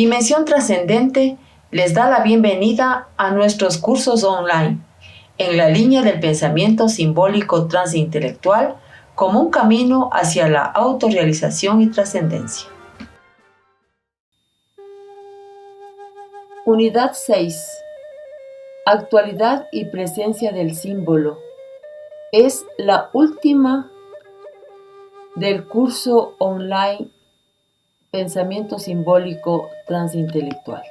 Dimensión Trascendente les da la bienvenida a nuestros cursos online en la línea del pensamiento simbólico transintelectual como un camino hacia la autorrealización y trascendencia. Unidad 6. Actualidad y presencia del símbolo. Es la última del curso online Pensamiento Simbólico Transintelectual.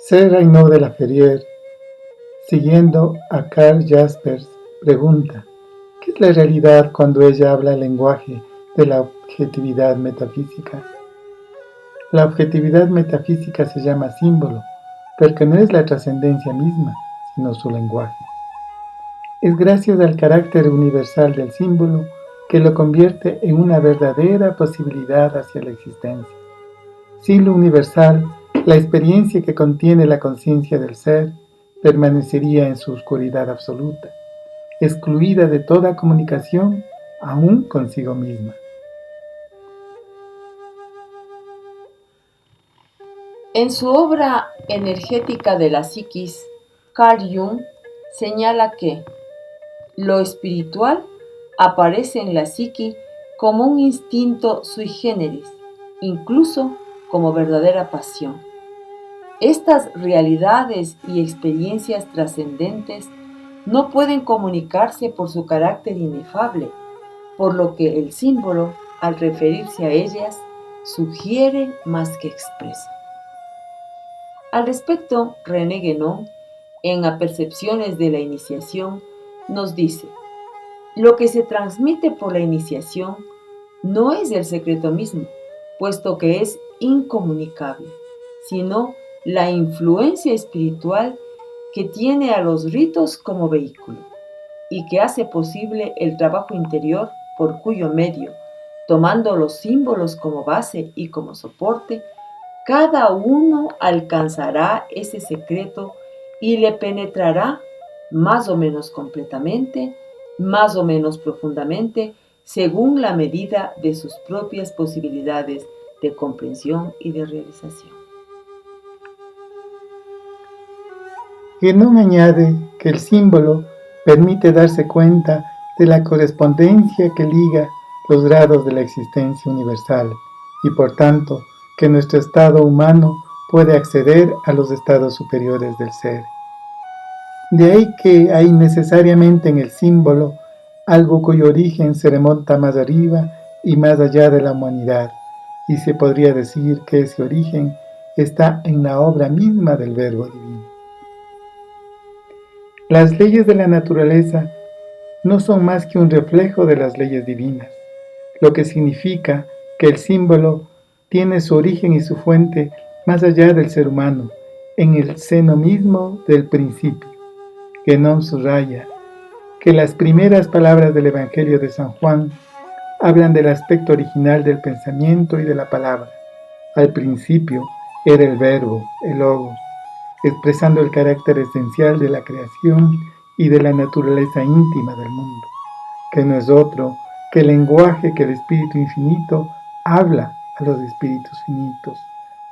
Reynaud de la Ferrière, siguiendo a Karl Jaspers, pregunta: ¿qué es la realidad cuando ella habla el lenguaje de la objetividad metafísica? La objetividad metafísica se llama símbolo, porque no es la trascendencia misma, sino su lenguaje. Es gracias al carácter universal del símbolo que lo convierte en una verdadera posibilidad hacia la existencia. Sin lo universal, la experiencia que contiene la conciencia del ser permanecería en su oscuridad absoluta, excluida de toda comunicación, aún consigo misma. En su obra Energética de la Psiquis, Carl Jung señala que lo espiritual aparece en la psique como un instinto sui generis, incluso como verdadera pasión. Estas realidades y experiencias trascendentes no pueden comunicarse por su carácter inefable, por lo que el símbolo, al referirse a ellas, sugiere más que expresa. Al respecto, René Guénon, en Apercepciones de la Iniciación, nos dice: lo que se transmite por la iniciación no es el secreto mismo, puesto que es incomunicable, sino la influencia espiritual que tiene a los ritos como vehículo y que hace posible el trabajo interior por cuyo medio, tomando los símbolos como base y como soporte, cada uno alcanzará ese secreto y le penetrará más o menos completamente, más o menos profundamente, según la medida de sus propias posibilidades de comprensión y de realización. Guénon añade que el símbolo permite darse cuenta de la correspondencia que liga los grados de la existencia universal y, por tanto, que nuestro estado humano puede acceder a los estados superiores del ser. De ahí que hay necesariamente en el símbolo algo cuyo origen se remonta más arriba y más allá de la humanidad, y se podría decir que ese origen está en la obra misma del Verbo Divino. Las leyes de la naturaleza no son más que un reflejo de las leyes divinas, lo que significa que el símbolo tiene su origen y su fuente más allá del ser humano, en el seno mismo del principio. Guénon subraya que las primeras palabras del Evangelio de San Juan hablan del aspecto original del pensamiento y de la palabra. Al principio era el verbo, el logos, expresando el carácter esencial de la creación y de la naturaleza íntima del mundo, que no es otro que el lenguaje que el Espíritu Infinito habla a los espíritus finitos,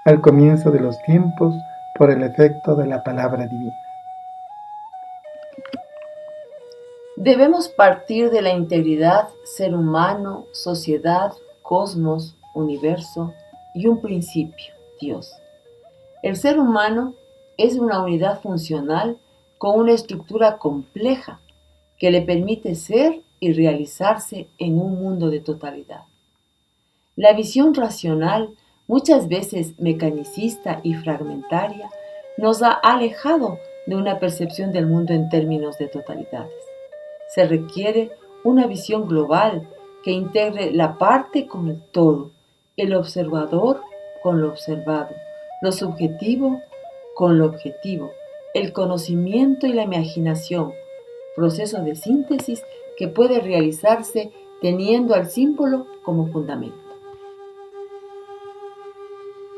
al comienzo de los tiempos, por el efecto de la palabra divina. Debemos partir de la integridad ser humano, sociedad, cosmos, universo y un principio, Dios. El ser humano es una unidad funcional con una estructura compleja que le permite ser y realizarse en un mundo de totalidad. La visión racional, muchas veces mecanicista y fragmentaria, nos ha alejado de una percepción del mundo en términos de totalidades. Se requiere una visión global que integre la parte con el todo, el observador con lo observado, lo subjetivo con lo objetivo, el conocimiento y la imaginación, proceso de síntesis que puede realizarse teniendo al símbolo como fundamento.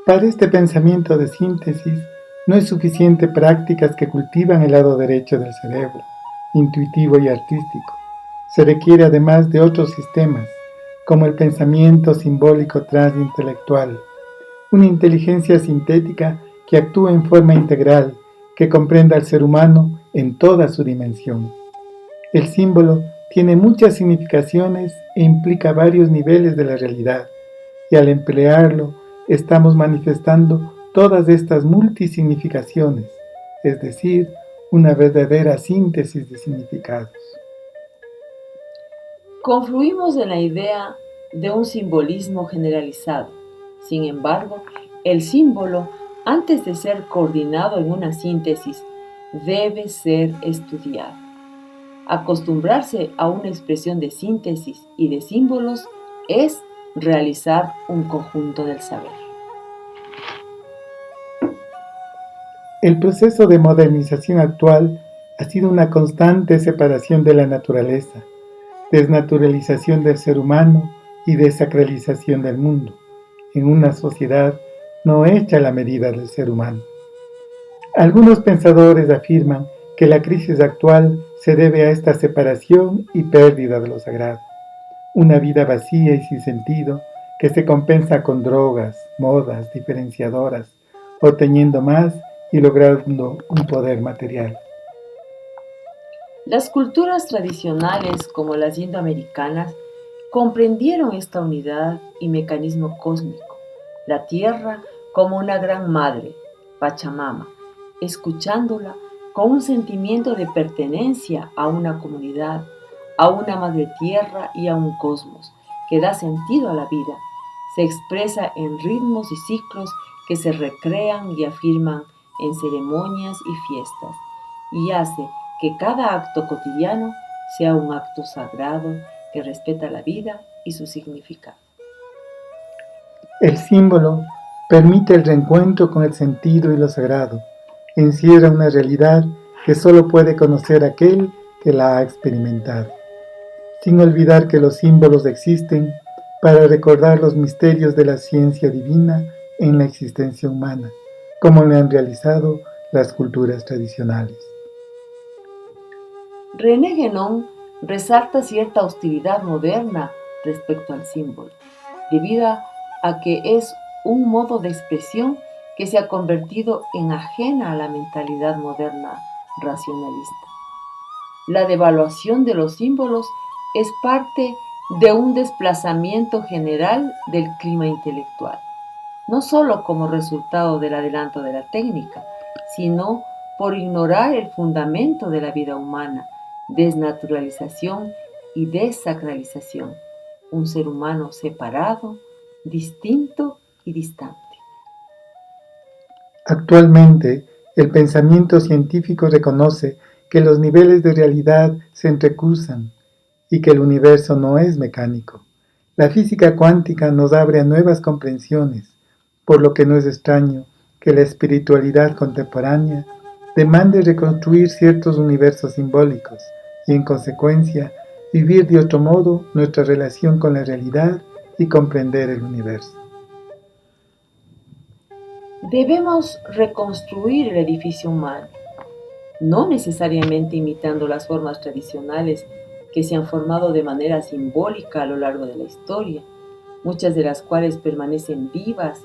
Para este pensamiento de síntesis no es suficiente prácticas que cultivan el lado derecho del cerebro, intuitivo y artístico. Se requiere además de otros sistemas, como el pensamiento simbólico transintelectual, una inteligencia sintética que actúa en forma integral, que comprenda al ser humano en toda su dimensión. El símbolo tiene muchas significaciones e implica varios niveles de la realidad, y al emplearlo estamos manifestando todas estas multisignificaciones, es decir, una verdadera síntesis de significados. Confluimos en la idea de un simbolismo generalizado. Sin embargo, el símbolo, antes de ser coordinado en una síntesis, debe ser estudiado. Acostumbrarse a una expresión de síntesis y de símbolos es realizar un conjunto del saber. El proceso de modernización actual ha sido una constante separación de la naturaleza, desnaturalización del ser humano y desacralización del mundo, en una sociedad no hecha a la medida del ser humano. Algunos pensadores afirman que la crisis actual se debe a esta separación y pérdida de lo sagrado, una vida vacía y sin sentido que se compensa con drogas, modas diferenciadoras, obteniendo más y logrando un poder material. Las culturas tradicionales, como las indoamericanas, comprendieron esta unidad y mecanismo cósmico, la Tierra como una gran madre, Pachamama, escuchándola con un sentimiento de pertenencia a una comunidad, a una madre tierra y a un cosmos que da sentido a la vida. Se expresa en ritmos y ciclos que se recrean y afirman en ceremonias y fiestas, y hace que cada acto cotidiano sea un acto sagrado que respeta la vida y su significado. El símbolo permite el reencuentro con el sentido y lo sagrado, encierra una realidad que solo puede conocer aquel que la ha experimentado, sin olvidar que los símbolos existen para recordar los misterios de la ciencia divina en la existencia humana, como lo han realizado las culturas tradicionales. René Guénon resalta cierta hostilidad moderna respecto al símbolo, debido a que es un modo de expresión que se ha convertido en ajena a la mentalidad moderna racionalista. La devaluación de los símbolos es parte de un desplazamiento general del clima intelectual, no solo como resultado del adelanto de la técnica, sino por ignorar el fundamento de la vida humana, desnaturalización y desacralización, un ser humano separado, distinto y distante. Actualmente, el pensamiento científico reconoce que los niveles de realidad se entrecruzan y que el universo no es mecánico. La física cuántica nos abre a nuevas comprensiones, por lo que no es extraño que la espiritualidad contemporánea demande reconstruir ciertos universos simbólicos y, en consecuencia, vivir de otro modo nuestra relación con la realidad y comprender el universo. Debemos reconstruir el edificio humano, no necesariamente imitando las formas tradicionales que se han formado de manera simbólica a lo largo de la historia, muchas de las cuales permanecen vivas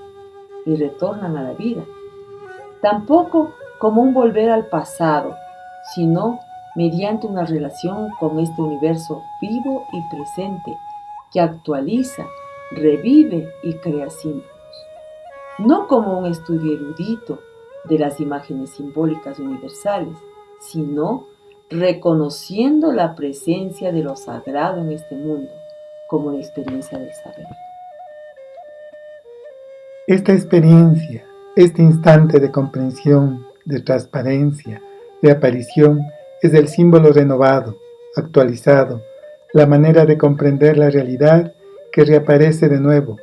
y retornan a la vida. Tampoco como un volver al pasado, sino mediante una relación con este universo vivo y presente que actualiza, revive y crea símbolos. No como un estudio erudito de las imágenes simbólicas universales, sino reconociendo la presencia de lo sagrado en este mundo como una experiencia del saber. Esta experiencia, este instante de comprensión, de transparencia, de aparición, es el símbolo renovado, actualizado, la manera de comprender la realidad que reaparece de nuevo,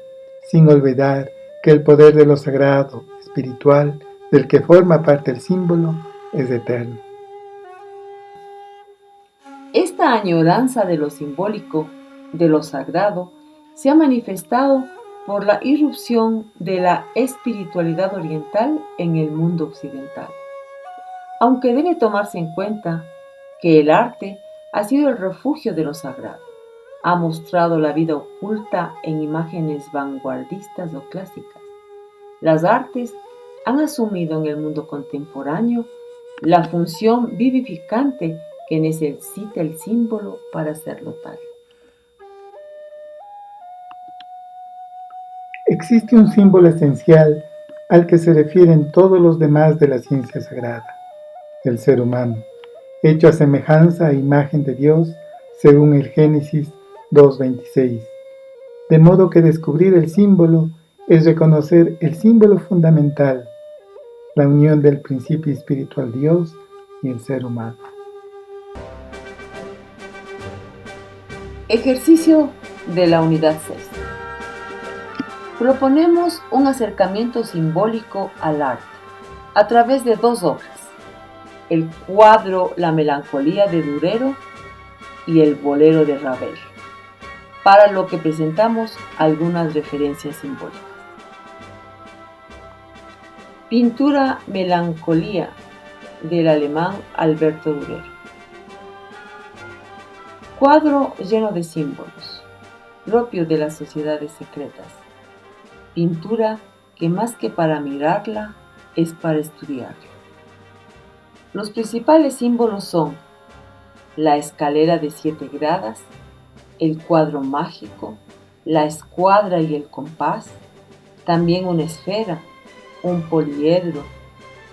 sin olvidar que el poder de lo sagrado, espiritual, del que forma parte el símbolo, es eterno. Esta añoranza de lo simbólico, de lo sagrado, se ha manifestado por la irrupción de la espiritualidad oriental en el mundo occidental. Aunque debe tomarse en cuenta que el arte ha sido el refugio de lo sagrado. ha mostrado la vida oculta en imágenes vanguardistas o clásicas. Las artes han asumido en el mundo contemporáneo la función vivificante que necesita el símbolo para hacerlo tal. Existe un símbolo esencial al que se refieren todos los demás de la ciencia sagrada, el ser humano, hecho a semejanza e imagen de Dios, según el Génesis 2:26. De modo que descubrir el símbolo es reconocer el símbolo fundamental, la unión del principio espiritual Dios y el ser humano. Ejercicio de la unidad 6. Proponemos un acercamiento simbólico al arte a través de dos obras: el cuadro La melancolía de Durero y el bolero de Ravel, para lo que presentamos algunas referencias simbólicas. Pintura Melancolía del alemán Alberto Durero. Cuadro lleno de símbolos, propio de las sociedades secretas. Pintura que más que para mirarla, es para estudiarla. Los principales símbolos son la escalera de 7 gradas, el cuadro mágico, la escuadra y el compás, también una esfera, un poliedro,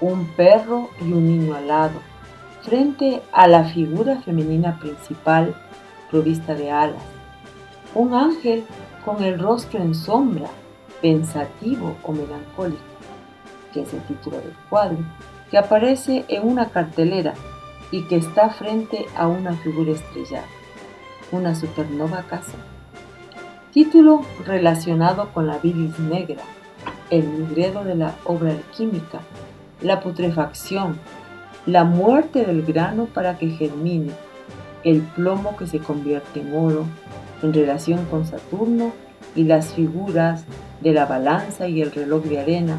un perro y un niño alado, frente a la figura femenina principal provista de alas, un ángel con el rostro en sombra, pensativo o melancólico, que es el título del cuadro, que aparece en una cartelera y que está frente a una figura estrellada, una supernova acaso. Título relacionado con la bilis negra, el nigredo de la obra alquímica, la putrefacción, la muerte del grano para que germine, el plomo que se convierte en oro, en relación con Saturno y las figuras de la balanza y el reloj de arena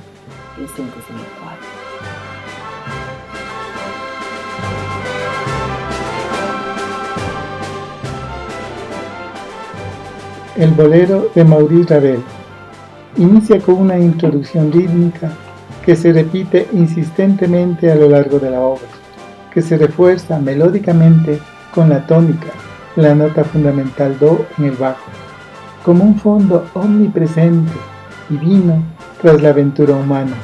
presentes en el cuadro. El bolero de Maurice Ravel inicia con una introducción rítmica que se repite insistentemente a lo largo de la obra, que se refuerza melódicamente con la tónica, la nota fundamental do en el bajo, como un fondo omnipresente, divino, tras la aventura humana.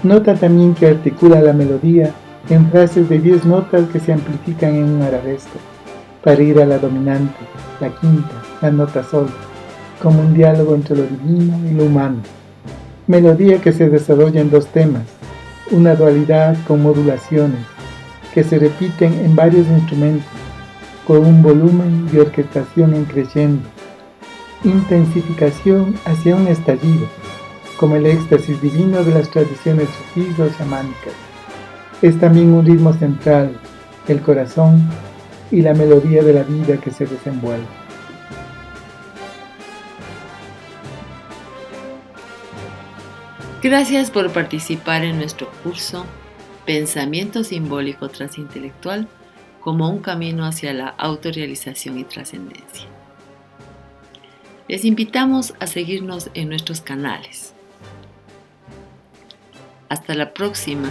Nota también que articula la melodía en frases de 10 notas que se amplifican en un arabesco, para ir a la dominante, la quinta, la nota sol, como un diálogo entre lo divino y lo humano. Melodía que se desarrolla en 2 temas, una dualidad con modulaciones, que se repiten en varios instrumentos, con un volumen y orquestación en crescendo, intensificación hacia un estallido, como el éxtasis divino de las tradiciones sufís o chamánicas. Es también un ritmo central, el corazón y la melodía de la vida que se desenvuelve. Gracias por participar en nuestro curso Pensamiento simbólico transintelectual como un camino hacia la autorrealización y trascendencia. Les invitamos a seguirnos en nuestros canales. Hasta la próxima.